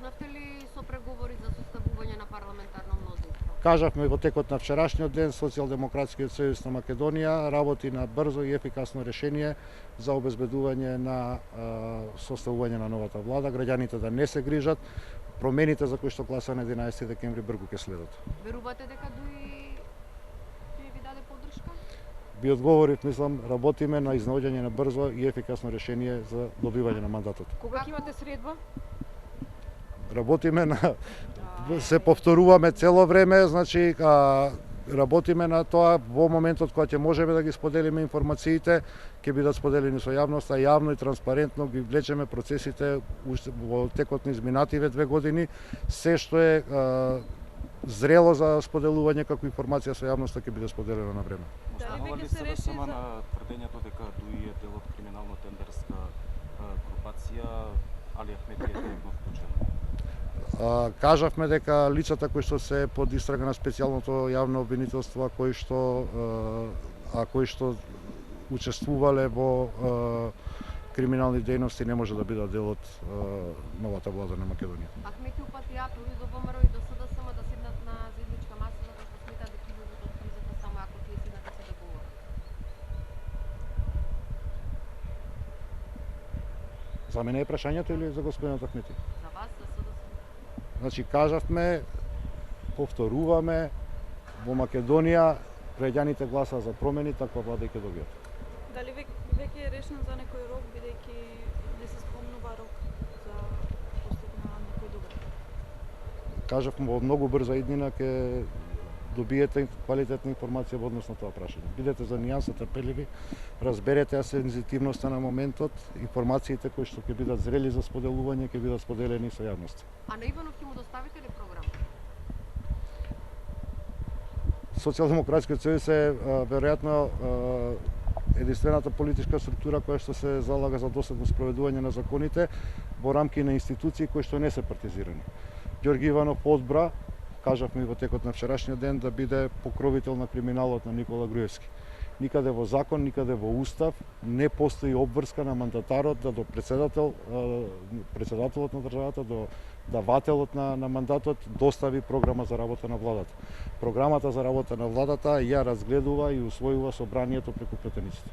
Почнавте ли со преговори за составување на парламентарно мнозинство? Кажавме во текот на вчерашниот ден, Социјалдемократскиот сојуз на Македонија работи на брзо и ефикасно решение за обезбедување на составување на новата влада, граѓаните да не се грижат, промените за кои што гласа на 11 декември бргу ќе следат. Верувате дека ДУИ ќе ви даде поддршка? Би одговорив, мислам, работиме на изнаоѓање на брзо и ефикасно решение за добивање на мандатот. Кога ќе имате средба? Работиме на се повторуваме цело време, значи работиме на тоа во моментот кога ќе можеме да ги споделиме информациите, ќе бидат споделени со јавноста, јавно и транспарентно ги влечеме процесите во текот на изминативе 2 години, се што е зрело за споделување како информација со јавноста ќе биде споделено на време. Останува ли се само на тврдењето дека ДУИ е дел од криминално-тендерска групација, Али Ахмети е директно вклучен? Кажавме дека лицата кои што се под истрага на специјалното јавно обвинителство, кои што учествувале во криминални дејности, не може да бидат дел од новата влада на Македонија. Ахмети упати апели до ВМРО и до СДСМ да седнат на заедничка маса затоа што сметаат дека ќе излезат од кризата само ако тие седнат да се договорат. За мене е прашањето или за господинот Ахмети? За вас, за СДСМ. Значи, кажавме, повторуваме, во Македонија граѓаните гласа за промени, таква влада ќе добијат. Дали веќе е решено за некој рок, бидејќи не се спомнува рок за постап на некој договор? Кажавме, во многу брза иднина ќе добиете квалитетна информација во однос на тоа прашање. Бидете за нијанса трпеливи, разберете ја сензитивноста на моментот, информациите кои што ќе бидат зрели за споделување ќе бидат споделени со јавноста. А на Иванов ќе му доставите ли програма? Социјалдемократскиот сојуз е веројатно единствената политичка структура која што се залага за доследно спроведување на законите во рамки на институции кои што не се партизирани. Ѓорги Иванов одбра, кажавме и во текот на вчерашниот ден, да биде покровител на криминалот на Никола Груевски. Никаде во закон, никаде во устав не постои обврска на мандатарот да до председателот на државата, до давателот на мандатот достави програма за работа на владата. Програмата за работа на владата ја разгледува и усвојува собранието преку претениците.